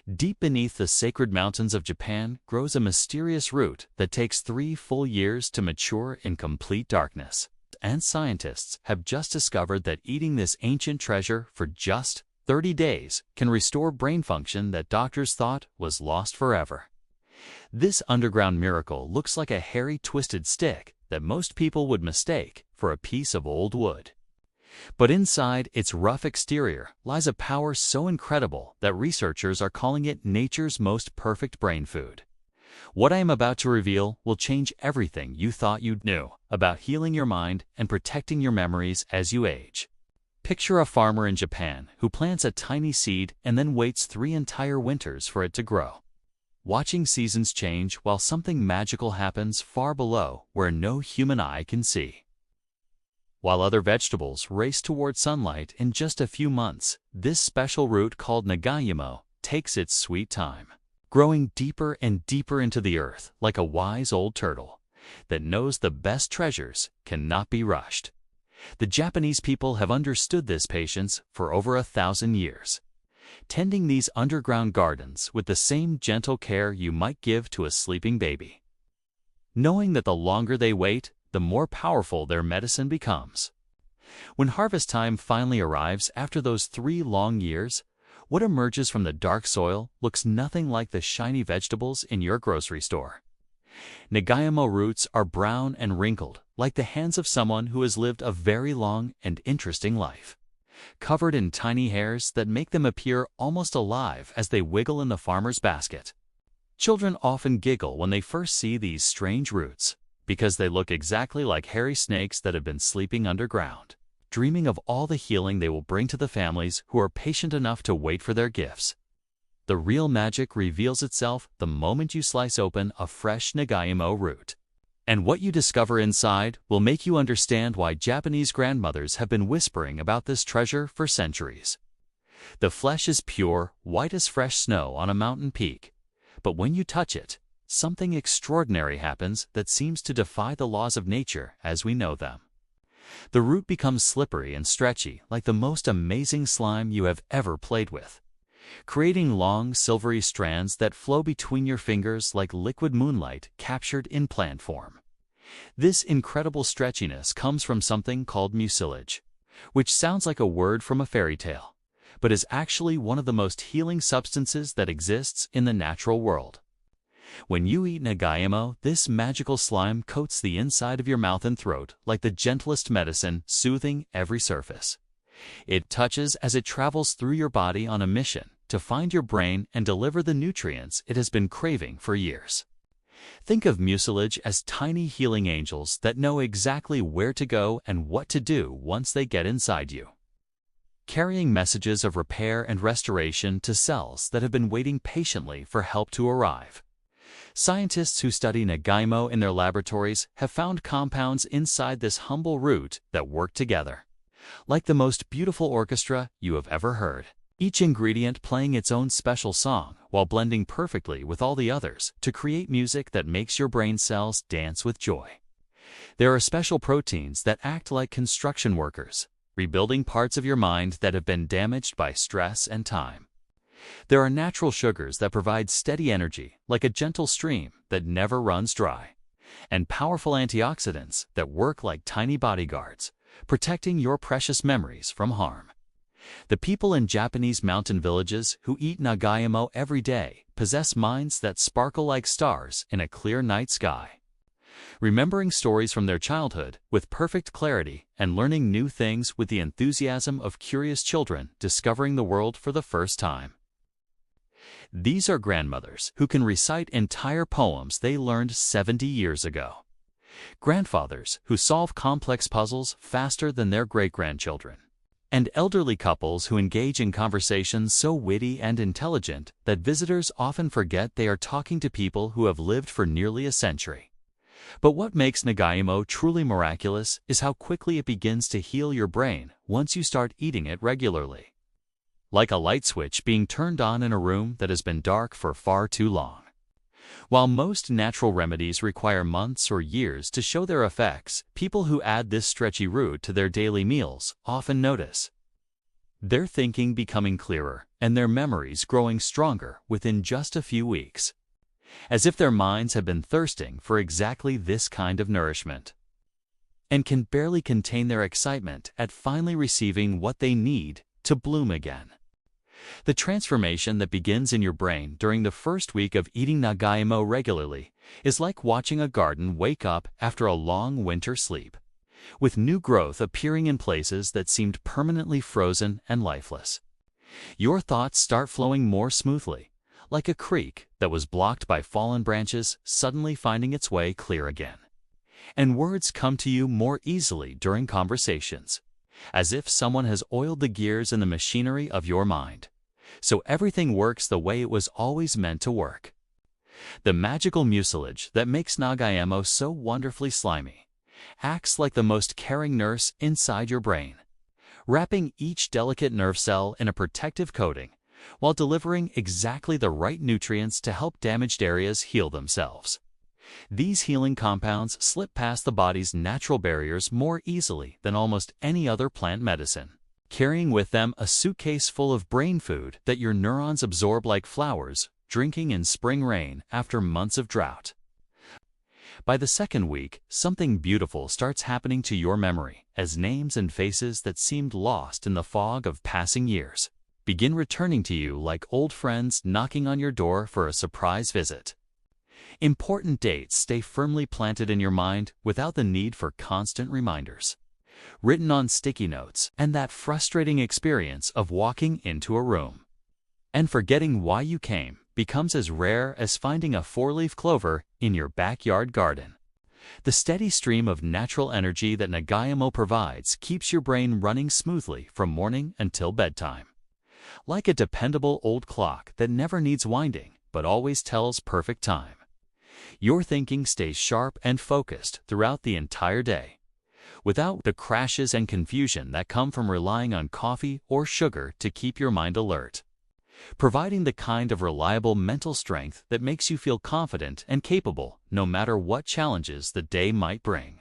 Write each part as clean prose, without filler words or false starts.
Deep beneath the sacred mountains of Japan grows a mysterious root that takes 3 full years to mature in complete darkness. And scientists have just discovered that eating this ancient treasure for just 30 days can restore brain function that doctors thought was lost forever. This underground miracle looks like a hairy, twisted stick that most people would mistake for a piece of old wood. But inside its rough exterior lies a power so incredible that researchers are calling it nature's most perfect brain food. What I am about to reveal will change everything you thought you knew about healing your mind and protecting your memories as you age. Picture a farmer in Japan who plants a tiny seed and then waits 3 entire winters for it to grow, watching seasons change while something magical happens far below where no human eye can see. While other vegetables race toward sunlight in just a few months, this special root called Nagaimo takes its sweet time, growing deeper and deeper into the earth like a wise old turtle that knows the best treasures cannot be rushed. The Japanese people have understood this patience for over 1,000 years, tending these underground gardens with the same gentle care you might give to a sleeping baby, knowing that the longer they wait, the more powerful their medicine becomes. When harvest time finally arrives after those 3 long years, what emerges from the dark soil looks nothing like the shiny vegetables in your grocery store. Nagaimo roots are brown and wrinkled, like the hands of someone who has lived a very long and interesting life, covered in tiny hairs that make them appear almost alive as they wiggle in the farmer's basket. Children often giggle when they first see these strange roots, because they look exactly like hairy snakes that have been sleeping underground, dreaming of all the healing they will bring to the families who are patient enough to wait for their gifts. The real magic reveals itself the moment you slice open a fresh Nagaimo root. And what you discover inside will make you understand why Japanese grandmothers have been whispering about this treasure for centuries. The flesh is pure, white as fresh snow on a mountain peak, but when you touch it, something extraordinary happens that seems to defy the laws of nature as we know them. The root becomes slippery and stretchy like the most amazing slime you have ever played with, creating long, silvery strands that flow between your fingers like liquid moonlight captured in plant form. This incredible stretchiness comes from something called mucilage, which sounds like a word from a fairy tale, but is actually one of the most healing substances that exists in the natural world. When you eat Nagaimo, this magical slime coats the inside of your mouth and throat like the gentlest medicine, soothing every surface. It touches as it travels through your body on a mission to find your brain and deliver the nutrients it has been craving for years. Think of mucilage as tiny healing angels that know exactly where to go and what to do once they get inside you, carrying messages of repair and restoration to cells that have been waiting patiently for help to arrive. Scientists who study Nagaimo in their laboratories have found compounds inside this humble root that work together, like the most beautiful orchestra you have ever heard, each ingredient playing its own special song while blending perfectly with all the others to create music that makes your brain cells dance with joy. There are special proteins that act like construction workers, rebuilding parts of your mind that have been damaged by stress and time. There are natural sugars that provide steady energy, like a gentle stream that never runs dry, and powerful antioxidants that work like tiny bodyguards, protecting your precious memories from harm. The people in Japanese mountain villages who eat Nagaimo every day possess minds that sparkle like stars in a clear night sky, remembering stories from their childhood with perfect clarity and learning new things with the enthusiasm of curious children discovering the world for the first time. These are grandmothers who can recite entire poems they learned 70 years ago, grandfathers who solve complex puzzles faster than their great-grandchildren, and elderly couples who engage in conversations so witty and intelligent that visitors often forget they are talking to people who have lived for nearly a century. But what makes Nagaimo truly miraculous is how quickly it begins to heal your brain once you start eating it regularly, like a light switch being turned on in a room that has been dark for far too long. While most natural remedies require months or years to show their effects, people who add this stretchy root to their daily meals often notice their thinking becoming clearer and their memories growing stronger within just a few weeks, as if their minds have been thirsting for exactly this kind of nourishment, and can barely contain their excitement at finally receiving what they need to bloom again. The transformation that begins in your brain during the first week of eating Nagaimo regularly is like watching a garden wake up after a long winter sleep, with new growth appearing in places that seemed permanently frozen and lifeless. Your thoughts start flowing more smoothly, like a creek that was blocked by fallen branches suddenly finding its way clear again. And words come to you more easily during conversations, as if someone has oiled the gears in the machinery of your mind, so everything works the way it was always meant to work. The magical mucilage that makes Nagaimo so wonderfully slimy acts like the most caring nurse inside your brain, wrapping each delicate nerve cell in a protective coating while delivering exactly the right nutrients to help damaged areas heal themselves. These healing compounds slip past the body's natural barriers more easily than almost any other plant medicine, carrying with them a suitcase full of brain food that your neurons absorb like flowers drinking in spring rain after months of drought. By the second week, something beautiful starts happening to your memory as names and faces that seemed lost in the fog of passing years begin returning to you like old friends knocking on your door for a surprise visit. Important dates stay firmly planted in your mind without the need for constant reminders, written on sticky notes, and that frustrating experience of walking into a room and forgetting why you came becomes as rare as finding a four-leaf clover in your backyard garden. The steady stream of natural energy that Nagaimo provides keeps your brain running smoothly from morning until bedtime, like a dependable old clock that never needs winding but always tells perfect time. Your thinking stays sharp and focused throughout the entire day, without the crashes and confusion that come from relying on coffee or sugar to keep your mind alert, providing the kind of reliable mental strength that makes you feel confident and capable no matter what challenges the day might bring.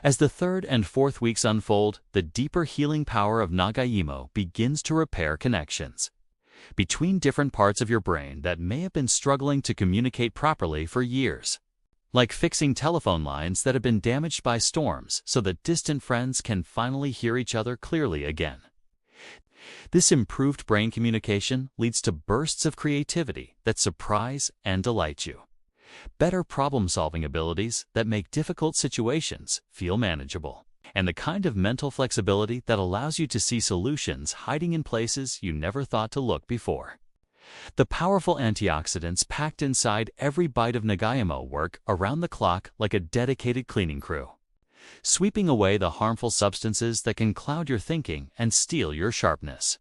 As the third and fourth weeks unfold, the deeper healing power of Nagaimo begins to repair connections between different parts of your brain that may have been struggling to communicate properly for years, like fixing telephone lines that have been damaged by storms so that distant friends can finally hear each other clearly again. This improved brain communication leads to bursts of creativity that surprise and delight you, better problem-solving abilities that make difficult situations feel manageable, and the kind of mental flexibility that allows you to see solutions hiding in places you never thought to look before. The powerful antioxidants packed inside every bite of Nagaimo work around the clock like a dedicated cleaning crew, sweeping away the harmful substances that can cloud your thinking and steal your sharpness,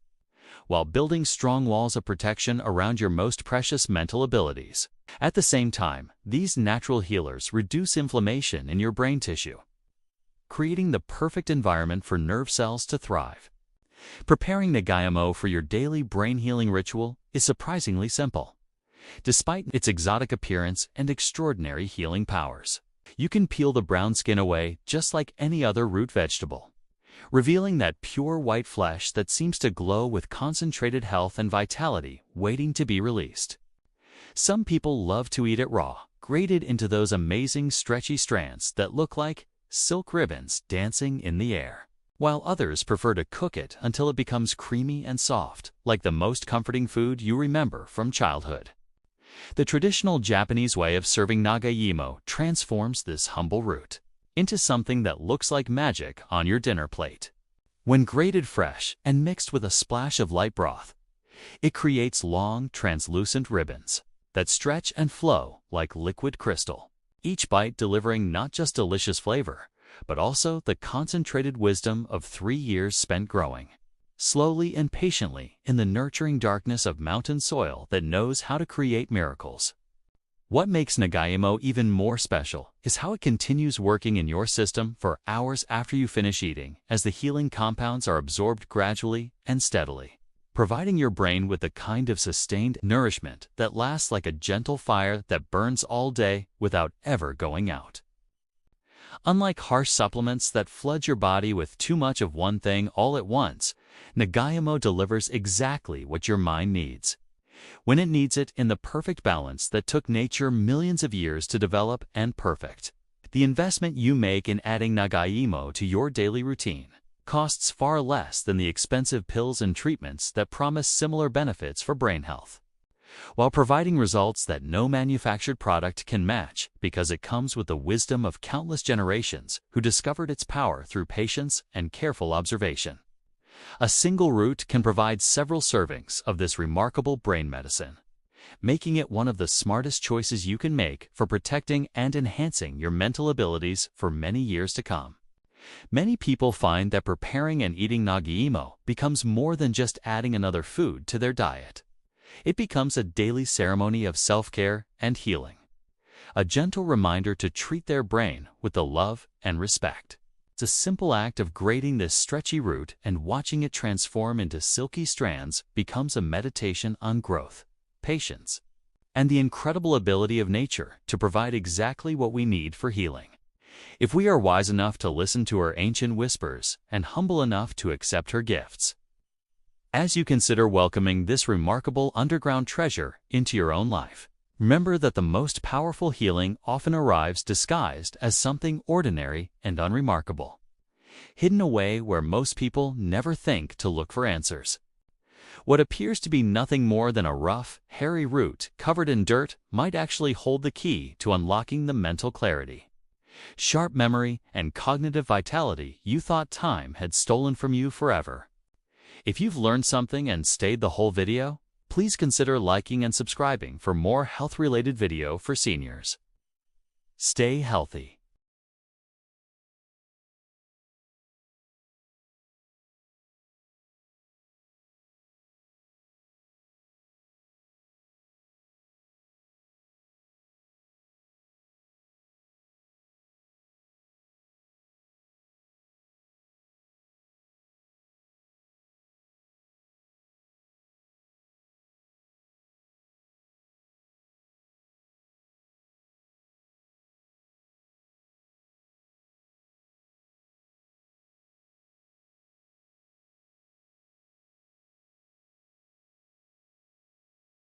while building strong walls of protection around your most precious mental abilities. At the same time, these natural healers reduce inflammation in your brain tissue, creating the perfect environment for nerve cells to thrive. Preparing Nagaimo for your daily brain-healing ritual is surprisingly simple. Despite its exotic appearance and extraordinary healing powers, you can peel the brown skin away just like any other root vegetable, revealing that pure white flesh that seems to glow with concentrated health and vitality waiting to be released. Some people love to eat it raw, grated into those amazing stretchy strands that look like silk ribbons dancing in the air, while others prefer to cook it until it becomes creamy and soft, like the most comforting food you remember from childhood. The traditional Japanese way of serving Nagaimo transforms this humble root into something that looks like magic on your dinner plate. When grated fresh and mixed with a splash of light broth, it creates long, translucent ribbons that stretch and flow like liquid crystal, each bite delivering not just delicious flavor, but also the concentrated wisdom of 3 years spent growing, slowly and patiently in the nurturing darkness of mountain soil that knows how to create miracles. What makes Nagaimo even more special is how it continues working in your system for hours after you finish eating, as the healing compounds are absorbed gradually and steadily, providing your brain with the kind of sustained nourishment that lasts like a gentle fire that burns all day without ever going out. Unlike harsh supplements that flood your body with too much of one thing all at once, Nagaimo delivers exactly what your mind needs, when it needs it, in the perfect balance that took nature millions of years to develop and perfect. The investment you make in adding Nagaimo to your daily routine costs far less than the expensive pills and treatments that promise similar benefits for brain health, while providing results that no manufactured product can match because it comes with the wisdom of countless generations who discovered its power through patience and careful observation. A single root can provide several servings of this remarkable brain medicine, making it one of the smartest choices you can make for protecting and enhancing your mental abilities for many years to come. Many people find that preparing and eating Nagaimo becomes more than just adding another food to their diet. It becomes a daily ceremony of self-care and healing, a gentle reminder to treat their brain with the love and respect. It's a simple act of grating this stretchy root and watching it transform into silky strands becomes a meditation on growth, patience, and the incredible ability of nature to provide exactly what we need for healing, if we are wise enough to listen to her ancient whispers and humble enough to accept her gifts. As you consider welcoming this remarkable underground treasure into your own life, remember that the most powerful healing often arrives disguised as something ordinary and unremarkable, hidden away where most people never think to look for answers. What appears to be nothing more than a rough, hairy root covered in dirt might actually hold the key to unlocking the mental clarity, sharp memory, and cognitive vitality you thought time had stolen from you forever. If you've learned something and stayed the whole video, please consider liking and subscribing for more health-related video for seniors. Stay healthy.